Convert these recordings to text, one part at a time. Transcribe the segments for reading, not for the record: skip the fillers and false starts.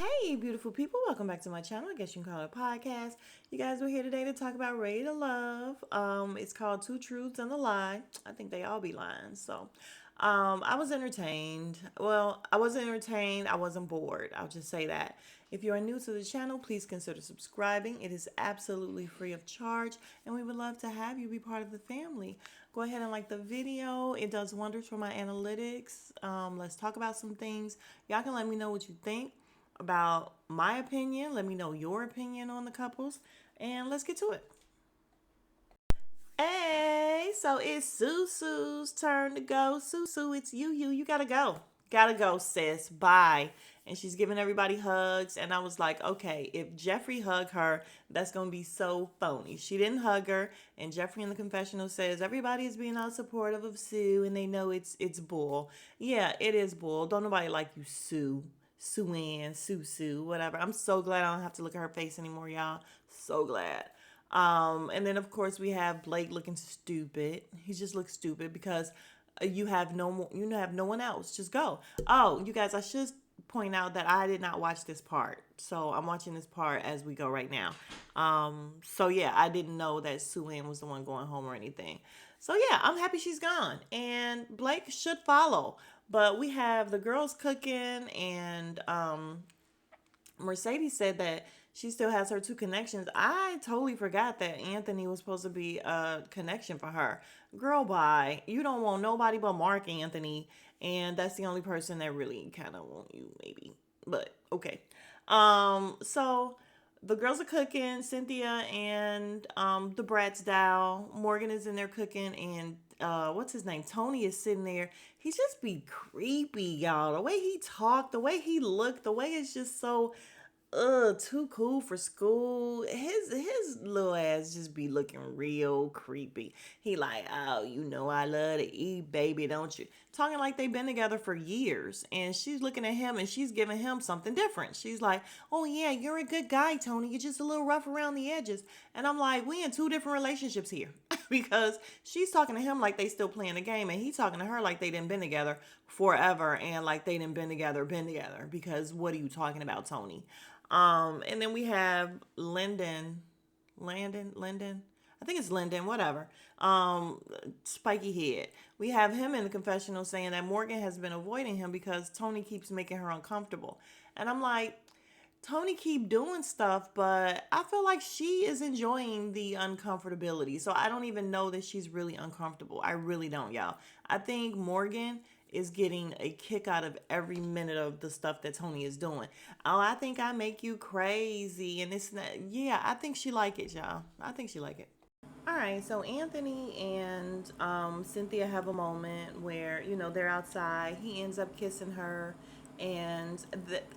Hey, beautiful people, welcome back to my channel. I guess you can call it a podcast. You guys, we're here today to talk about Ready to Love. It's called Two Truths and a Lie. I think they all be lying. I was entertained. Well, I wasn't entertained. I wasn't bored. I'll just say that. If you are new to the channel, please consider subscribing. It is absolutely free of charge, and we would love to have you be part of the family. Go ahead and like the video. It does wonders for my analytics. Let's talk about some things. Y'all can let me know what you think about my opinion. Let me know your opinion on the couples, and let's get to it. Hey, so it's Susu's turn to go. Susu, it's you. You gotta go. Gotta go, sis. Bye. And she's giving everybody hugs. And I was like, okay, if Jeffrey hugged her, that's gonna be so phony. She didn't hug her. And Jeffrey in the confessional says everybody is being all supportive of Sue, and they know it's bull. Yeah, it is bull. Don't nobody like you, Sue. Sue-Ann, Sue, whatever. I'm so glad I don't have to look at her face anymore, y'all. So glad. And then of course we have Blake looking stupid. He just looks stupid because you have no one else. Just go. Oh, you guys, I should point out that I did not watch this part. So I'm watching this part as we go right now. So yeah, I didn't know that Sue-Ann was the one going home or anything. So yeah, I'm happy she's gone. And Blake should follow. But we have the girls cooking, and Mercedes said that she still has her two connections. I totally forgot that Anthony was supposed to be a connection for her. Girl, bye. You don't want nobody but Mark Anthony, and that's the only person that really kind of want you, maybe. But okay. So the girls are cooking. Cynthia and the Bratz doll. Morgan is in there cooking, and what's his name? Tony is sitting there. He just be creepy, y'all. The way he talked, the way he looked, the way it's just so too cool for school. His little ass just be looking real creepy. He like, oh, you know I love to eat, baby, don't you? Talking like they've been together for years. And she's looking at him and she's giving him something different. She's like, oh yeah, you're a good guy, Tony. You're just a little rough around the edges. And I'm like, we in two different relationships here. Because she's talking to him like they still playing the game, and he's talking to her like they didn't been together forever, and like they didn't been together. Because what are you talking about, Tony? And then we have Lyndon. I think it's Lyndon, whatever. Spiky head. We have him in the confessional saying that Morgan has been avoiding him because Tony keeps making her uncomfortable. And I'm like, Tony keep doing stuff, but I feel like she is enjoying the uncomfortability. So I don't even know that she's really uncomfortable. I really don't, y'all. I think Morgan is getting a kick out of every minute of the stuff that Tony is doing. Oh, I think I make you crazy, and it's not. Yeah, I think she like it, y'all. I think she like it. All right, so Anthony and Cynthia have a moment where they're outside. He ends up kissing her, and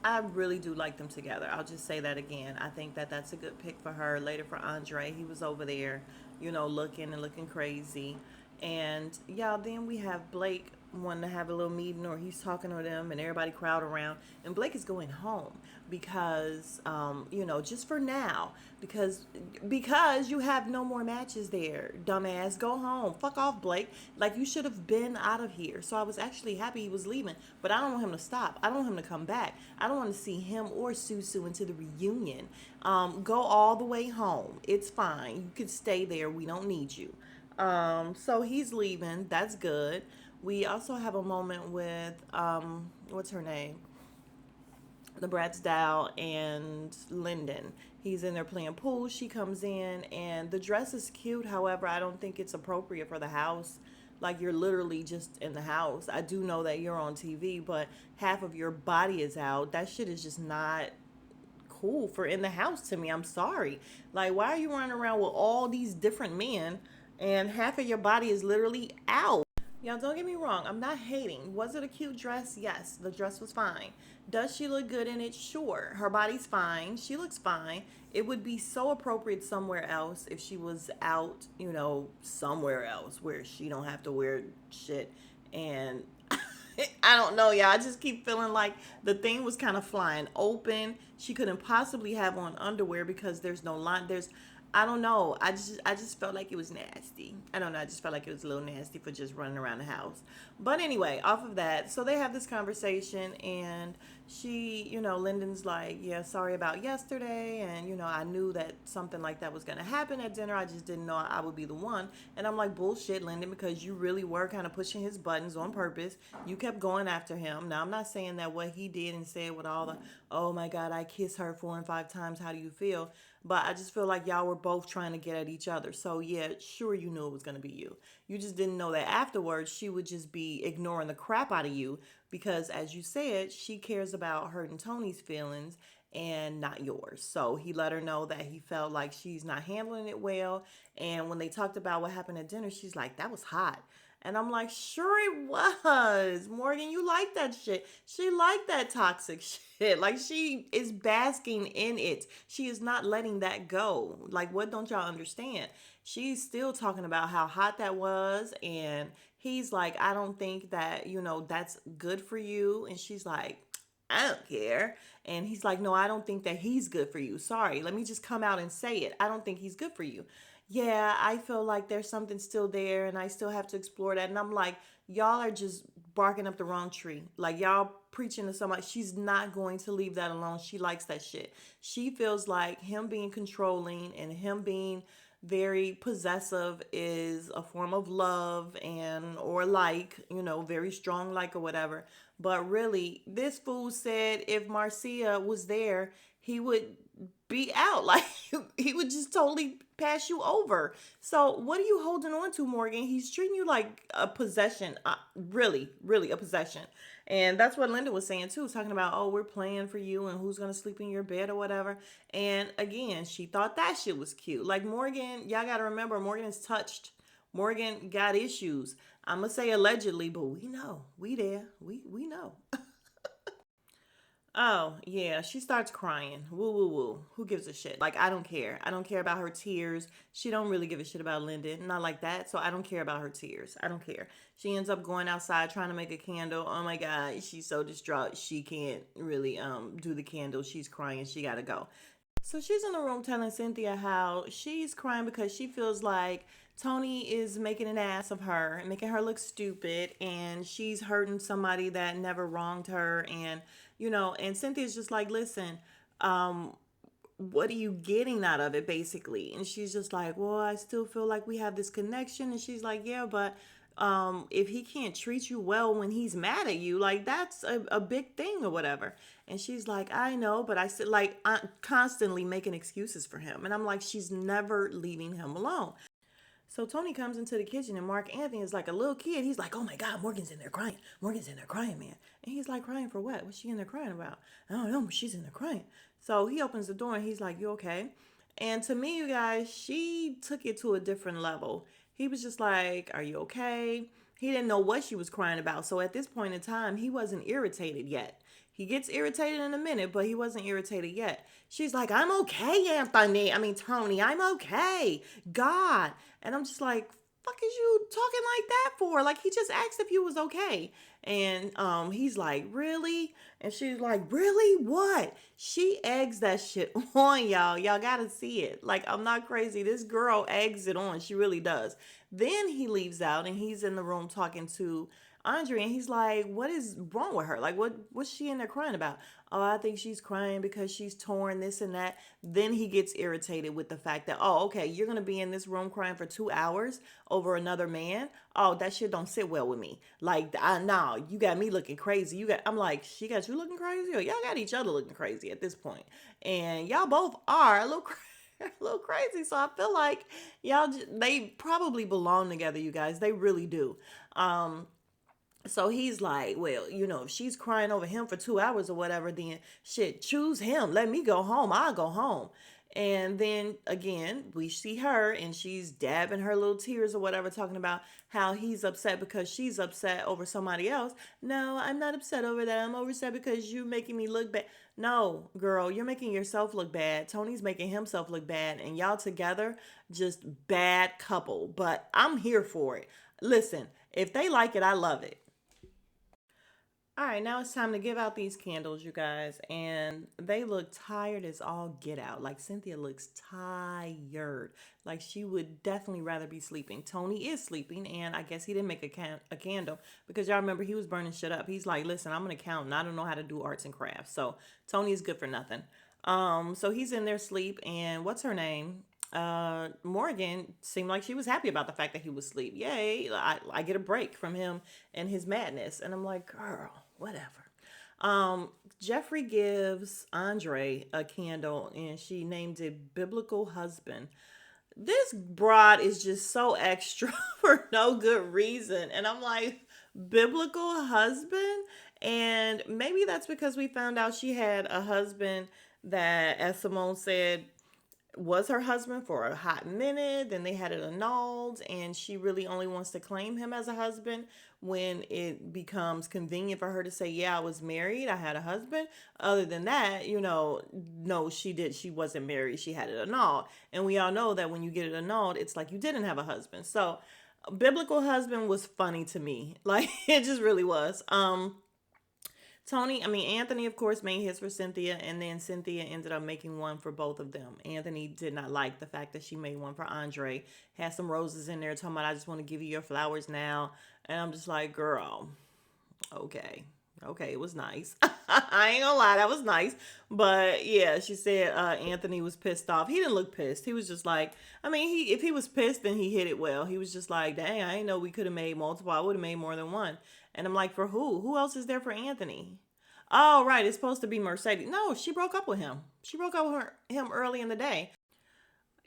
I really do like them together. I'll just say that again. I think that that's a good pick for her. Later for Andre, he was over there, looking crazy, and y'all. Then we have Blake wanting to have a little meeting, or he's talking to them, and everybody crowd around, and Blake is going home because just for now, because you have no more matches there, dumbass. Go home. Fuck off, Blake. Like, you should have been out of here. So I was actually happy he was leaving, but I don't want him to stop. I don't want him to come back. I don't want to see him or Susu into the reunion. Go all the way home. It's fine. You could stay there. We don't need you. So he's leaving. That's good. We also have a moment with what's her name? The Bratz doll and Lyndon. He's in there playing pool. She comes in, and the dress is cute. However, I don't think it's appropriate for the house. Like, you're literally just in the house. I do know that you're on TV, but half of your body is out. That shit is just not cool for in the house to me. I'm sorry. Like, why are you running around with all these different men and half of your body is literally out? Y'all, don't get me wrong. I'm not hating. Was it a cute dress? Yes, the dress was fine. Does she look good in it? Sure. Her body's fine. She looks fine. It would be so appropriate somewhere else if she was out, somewhere else where she don't have to wear shit. And I don't know, y'all. I just keep feeling like the thing was kind of flying open. She couldn't possibly have on underwear because there's no line. I don't know. I just felt like it was nasty. I don't know. I just felt like it was a little nasty for just running around the house. But anyway, off of that, so they have this conversation, and Lyndon's like, yeah, sorry about yesterday. And, I knew that something like that was going to happen at dinner. I just didn't know I would be the one. And I'm like, bullshit, Lyndon, because you really were kind of pushing his buttons on purpose. You kept going after him. Now, I'm not saying that what he did and said with all the, oh my God, I kissed her 4 and 5 times. How do you feel? But I just feel like y'all were both trying to get at each other. So, yeah, sure, you knew it was going to be you. You just didn't know that afterwards she would just be ignoring the crap out of you because, as you said, she cares about hurting Tony's feelings and not yours. So he let her know that he felt like she's not handling it well. And when they talked about what happened at dinner, she's like, that was hot. And I'm like, sure it was. Morgan, you like that shit. She liked that toxic shit. Like, she is basking in it. She is not letting that go. Like, what don't y'all understand? She's still talking about how hot that was. And he's like, I don't think that, that's good for you. And she's like, I don't care. And he's like, no, I don't think that he's good for you. Sorry, let me just come out and say it. I don't think he's good for you. Yeah, I feel like there's something still there and I still have to explore that. And I'm like, y'all are just barking up the wrong tree. Like, y'all preaching to somebody. She's not going to leave that alone. She likes that shit. She feels like him being controlling and him being very possessive is a form of love and or like, very strong like or whatever. But really, this fool said if Marcia was there, he would be out. Like, he would just totally pass you over. So what are you holding on to, Morgan? He's treating you like a possession. Really, really a possession. And that's what Linda was saying too, talking about, oh, we're playing for you and who's gonna sleep in your bed or whatever. And again, she thought that shit was cute. Like, Morgan, y'all gotta remember, Morgan is touched. Morgan got issues. I'm gonna say allegedly, but we know. We there. We know. Oh, yeah, she starts crying. Woo woo woo. Who gives a shit? Like, I don't care. I don't care about her tears. She don't really give a shit about Lyndon. Not like that. So I don't care about her tears. I don't care. She ends up going outside trying to make a candle. Oh my God, she's so distraught. She can't really do the candle. She's crying. She got to go. So she's in the room telling Cynthia how she's crying because she feels like Tony is making an ass of her and making her look stupid, and she's hurting somebody that never wronged her. And Cynthia's just like, listen, what are you getting out of it, basically? And she's just like, well, I still feel like we have this connection. And she's like, yeah, but if he can't treat you well when he's mad at you, like, that's a big thing or whatever. And she's like, I know, but I said, like, I'm constantly making excuses for him. And I'm like, she's never leaving him alone. So Tony comes into the kitchen and Mark Anthony is like a little kid. He's like, oh my God, Morgan's in there crying. Morgan's in there crying, man. And he's like, crying for what? What's she in there crying about? I don't know, but she's in there crying. So he opens the door and he's like, you okay? And to me, you guys, she took it to a different level. He was just like, are you okay? He didn't know what she was crying about. So at this point in time, he wasn't irritated yet. He gets irritated in a minute, but he wasn't irritated yet. She's like, I'm okay, Anthony. I mean, Tony, I'm okay. God. And I'm just like, fuck is you talking like that for? Like, he just asked if you was okay. And he's like, really? And she's like, really? What? She eggs that shit on, y'all. Y'all gotta see it. Like, I'm not crazy. This girl eggs it on. She really does. Then he leaves out and he's in the room talking to Andre, and he's like, what is wrong with her? Like, what's she in there crying about? Oh, I think she's crying because she's torn, this and that. Then he gets irritated with the fact that, oh, okay, you're going to be in this room crying for 2 hours over another man. Oh, that shit don't sit well with me. Like, no, you got me looking crazy. I'm like, she got you looking crazy? Or y'all got each other looking crazy at this point. And y'all both are a little crazy. A little crazy. So I feel like they probably belong together, you guys. They really do. So he's like, well, if she's crying over him for 2 hours or whatever, then shit, choose him. Let me go home. I'll go home. And then again, we see her and she's dabbing her little tears or whatever, talking about how he's upset because she's upset over somebody else. No, I'm not upset over that. I'm upset because you're making me look bad. No, girl, you're making yourself look bad. Tony's making himself look bad. And y'all together, just bad couple. But I'm here for it. Listen, if they like it, I love it. All right, now it's time to give out these candles, you guys. And they look tired as all get out. Like Cynthia looks tired. Like she would definitely rather be sleeping. Tony is sleeping, and I guess he didn't make a candle because y'all remember he was burning shit up. He's like, listen, I'm an accountant. I don't know how to do arts and crafts. So Tony is good for nothing. So he's in there sleep, and what's her name? Morgan seemed like she was happy about the fact that he was asleep. Yay, I get a break from him and his madness. And I'm like, girl, whatever. Jeffrey gives Andre a candle and she named it Biblical Husband. This broad is just so extra for no good reason. And I'm like, Biblical Husband? And maybe that's because we found out she had a husband that, as Simone said, was her husband for a hot minute. Then they had it annulled, and she really only wants to claim him as a husband when it becomes convenient for her to say, yeah, I was married, I had a husband. Other than that, no, she wasn't married, she had it annulled. And we all know that when you get it annulled, it's like you didn't have a husband. So Biblical Husband was funny to me. Like it just really was. Anthony, of course, made his for Cynthia, and then Cynthia ended up making one for both of them. Anthony did not like the fact that she made one for Andre. Had some roses in there, talking about, I just want to give you your flowers now. And I'm just like, girl, okay. Okay, it was nice. I ain't gonna lie, that was nice. But yeah, she said Anthony was pissed off. He didn't look pissed. He was just like, if he was pissed, then he hit it well. He was just like, dang, I didn't know we could have made multiple. I would have made more than one. And I'm like, for who? Who else is there for Anthony? Oh, right. It's supposed to be Mercedes. No, she broke up with him. She broke up with him early in the day.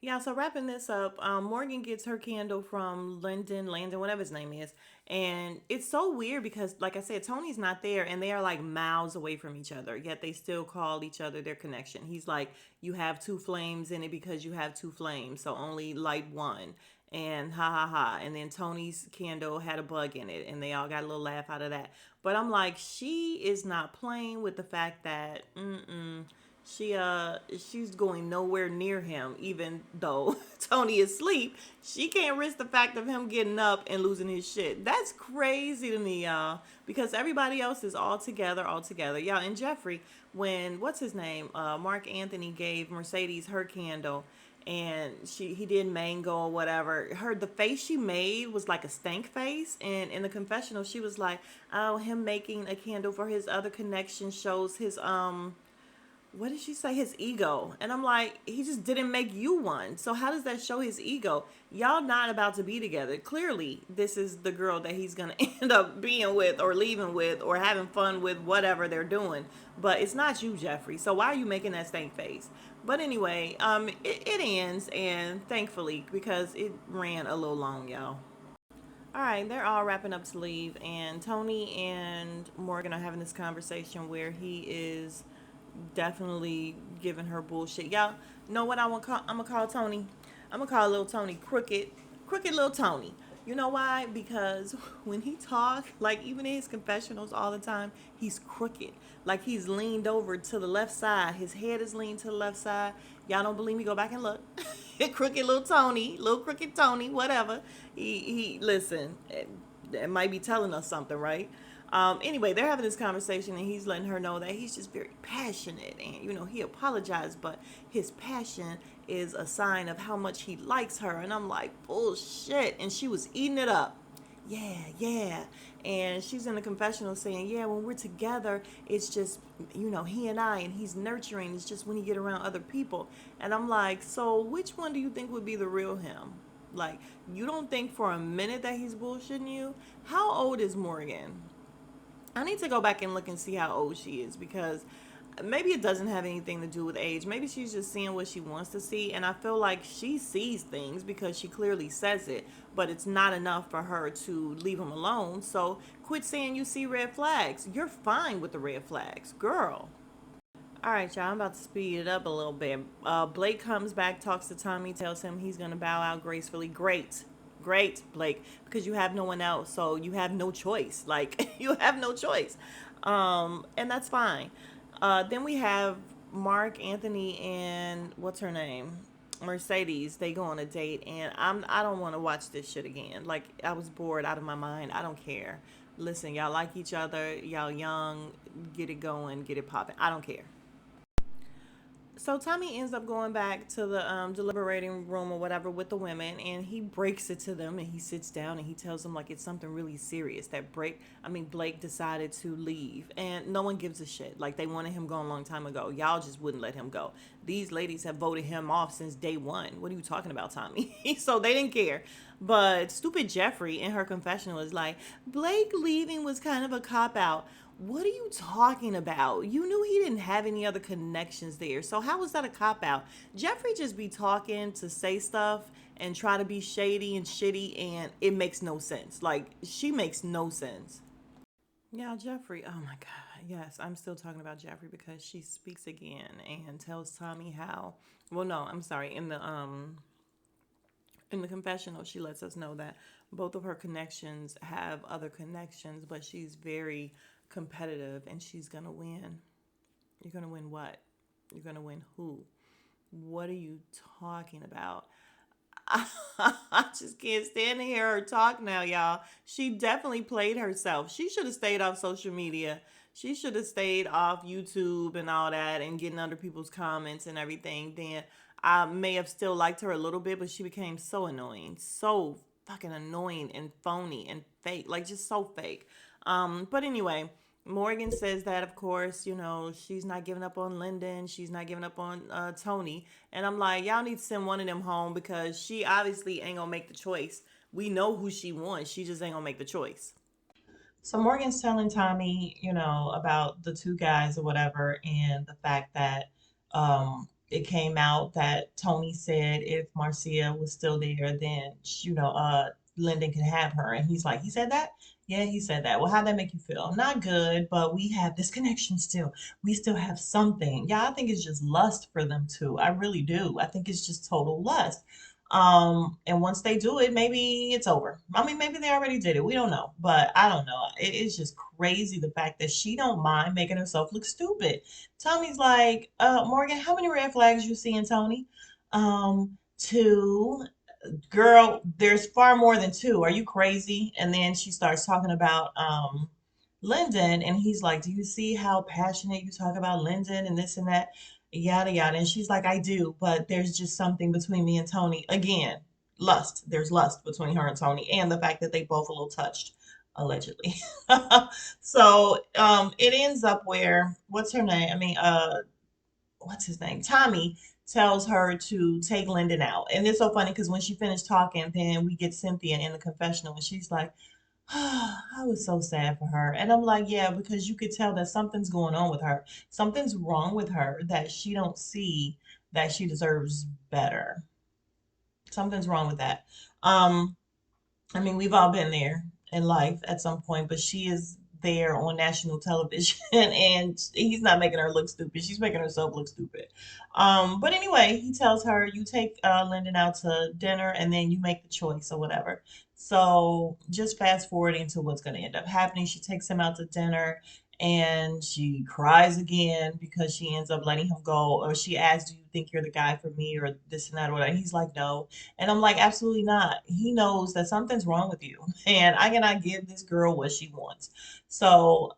Yeah, so wrapping this up, Morgan gets her candle from Landon, whatever his name is. And it's so weird because, like I said, Tony's not there and they are like miles away from each other, yet they still call each other their connection. He's like, you have two flames in it because you have two flames, so only light one. And ha ha ha. And then Tony's candle had a bug in it and they all got a little laugh out of that. But I'm like, she is not playing with the fact that, she's going nowhere near him, even though Tony is asleep. She can't risk the fact of him getting up and losing his shit. That's crazy to me, y'all. Because everybody else is all together. Y'all, and Jeffrey, when what's his name? Mark Anthony gave Mercedes her candle and he did mango or whatever. The face she made was like a stank face, and in the confessional she was like, oh, him making a candle for his other connection shows his what did she say? His ego. And I'm like, he just didn't make you one. So how does that show his ego? Y'all not about to be together. Clearly, this is the girl that he's going to end up being with or leaving with or having fun with, whatever they're doing. But it's not you, Jeffrey. So why are you making that stank face? But anyway, it ends, and thankfully, because it ran a little long, y'all. All right, they're all wrapping up to leave, and Tony and Morgan are having this conversation where he is definitely giving her bullshit. Y'all know what I'm gonna call Tony? I'm gonna call little Tony crooked little Tony. You know why? Because when he talk, like even in his confessionals all the time, he's crooked. Like he's leaned over to the left side. His head is leaned to the left side. Y'all don't believe me? Go back and look. Crooked little Tony, little crooked Tony, whatever. He listen. It might be telling us something, right? Anyway, they're having this conversation and he's letting her know that he's just very passionate and, he apologized, but his passion is a sign of how much he likes her. And I'm like, bullshit. And she was eating it up. Yeah, yeah. And she's in the confessional saying, yeah, when we're together, it's just, he and I, and he's nurturing. It's just when you get around other people. And I'm like, so which one do you think would be the real him? Like, you don't think for a minute that he's bullshitting you? How old is Morgan? I need to go back and look and see how old she is because maybe it doesn't have anything to do with age. Maybe she's just seeing what she wants to see. And I feel like she sees things because she clearly says it, but it's not enough for her to leave him alone. So quit saying you see red flags. You're fine with the red flags, girl. All right, y'all, I'm about to speed it up a little bit. Blake comes back, talks to Tommy, tells him he's going to bow out gracefully. Great, Blake, because you have no one else, so you have no choice. Like, you have no choice. And that's fine. Then we have Mark, Anthony, and what's her name? Mercedes. They go on a date, and I don't want to watch this shit again. Like, I was bored out of my mind. I don't care. Listen, y'all like each other, y'all young, get it going, get it popping. I don't care. So Tommy ends up going back to the deliberating room or whatever with the women, and he breaks it to them, and he sits down and he tells them like it's something really serious that Blake decided to leave, and no one gives a shit. Like they wanted him gone a long time ago. Y'all just wouldn't let him go. These ladies have voted him off since day one. What are you talking about, Tommy? So they didn't care. But stupid Jeffrey in her confessional is like, Blake leaving was kind of a cop out. What are you talking about? You knew he didn't have any other connections there. So how was that a cop out? Jeffrey just be talking to say stuff and try to be shady and shitty, and it makes no sense. Like she makes no sense. Yeah, Jeffrey. Oh my God. Yes, I'm still talking about Jeffrey because she speaks again and tells Tommy how. Well, no, I'm sorry. In the confessional, she lets us know that both of her connections have other connections, but she's very competitive and she's gonna win. You're gonna win what? You're gonna win who? What are you talking about? I just can't stand to hear her talk now, y'all. She definitely played herself. She should have stayed off social media. She should have stayed off YouTube and all that and getting under people's comments and everything. Then I may have still liked her a little bit, but she became so annoying. So fucking annoying and phony and fake. Like just so fake. But anyway, Morgan says that, of course, she's not giving up on Lyndon. She's not giving up on Tony. And I'm like, y'all need to send one of them home because she obviously ain't going to make the choice. We know who she wants. She just ain't going to make the choice. So Morgan's telling Tommy, about the two guys or whatever, and the fact that it came out that Tony said if Marcia was still there, then Lyndon could have her. And he's like, he said that? Yeah, he said that. Well, how'd that make you feel? Not good, but we have this connection still. We still have something. Yeah, I think it's just lust for them two. I really do. I think it's just total lust. And once they do it, maybe it's over. I mean, maybe they already did it. We don't know, but I don't know. It is just crazy the fact that she don't mind making herself look stupid. Tommy's like, Morgan, how many red flags you seeing, Tony? Two. Girl, there's far more than two. Are you crazy? And then she starts talking about Lyndon, and he's like, do you see how passionate you talk about Lyndon and this and that? Yada yada. And she's like, I do, but there's just something between me and Tony. Again, lust. There's lust between her and Tony, and the fact that they both a little touched, allegedly. So it ends up where what's her name? I mean, what's his name? Tommy tells her to take Lyndon out. And it's so funny because when she finished talking, then we get Cynthia in the confessional and she's like, oh, I was so sad for her. And I'm like, yeah, because you could tell that something's going on with her. Something's wrong with her that she don't see that she deserves better. Something's wrong with that. Um, I mean, we've all been there in life at some point, but she is there on national television and he's not making her look stupid. She's making herself look stupid. But anyway, he tells her, you take Lyndon out to dinner and then you make the choice or whatever. So just fast forwarding to what's going to end up happening. She takes him out to dinner and she cries again because she ends up letting him go. Or she asks, do you think you're the guy for me or this and that or whatever? He's like, no. And I'm like, absolutely not. He knows that something's wrong with you, and I cannot give this girl what she wants. So,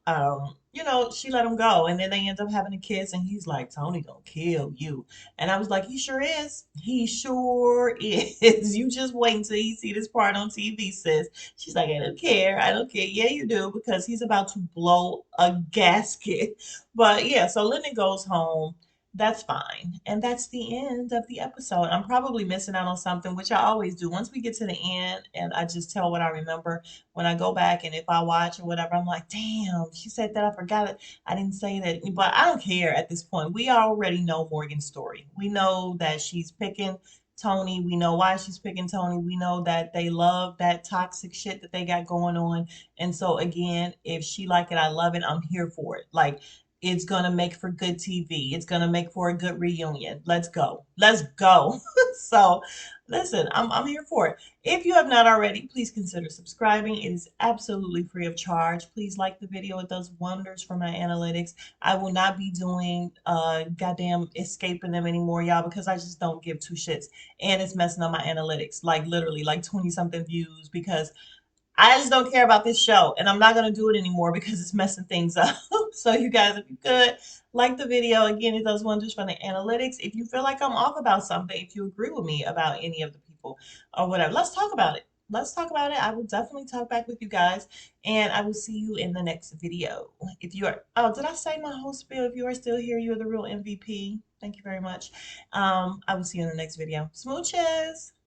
she let him go, and then they end up having a kiss, and he's like, Tony gonna kill you. And I was like, he sure is. He sure is. You just wait until you see this part on TV, sis. She's like, I don't care. I don't care. Yeah, you do, because he's about to blow a gasket. But yeah, so Lyndon goes home. That's fine. And that's the end of the episode. I'm probably missing out on something, which I always do. Once we get to the end and I just tell what I remember, when I go back and if I watch or whatever, I'm like, damn, she said that. I forgot it. I didn't say that. But I don't care at this point. We already know Morgan's story. We know that she's picking Tony. We know why she's picking Tony. We know that they love that toxic shit that they got going on. And so, again, if she like it, I love it. I'm here for it. Like, it's gonna make for good TV. It's gonna make for a good reunion. Let's go. Let's go. So, listen, I'm here for it. If you have not already, please consider subscribing. It is absolutely free of charge. Please like the video. It does wonders for my analytics. I will not be doing goddamn escaping them anymore, y'all, because I just don't give two shits. And it's messing up my analytics. Like literally like 20 something views because I just don't care about this show, and I'm not gonna do it anymore because it's messing things up. So you guys, if you could like the video, again, it does wonders for the analytics. If you feel like I'm off about something, if you agree with me about any of the people or whatever, let's talk about it. Let's talk about it. I will definitely talk back with you guys, and I will see you in the next video. If you are, oh, did I say my whole spiel? If you are still here, you're the real MVP. Thank you very much. I will see you in the next video. Smooches.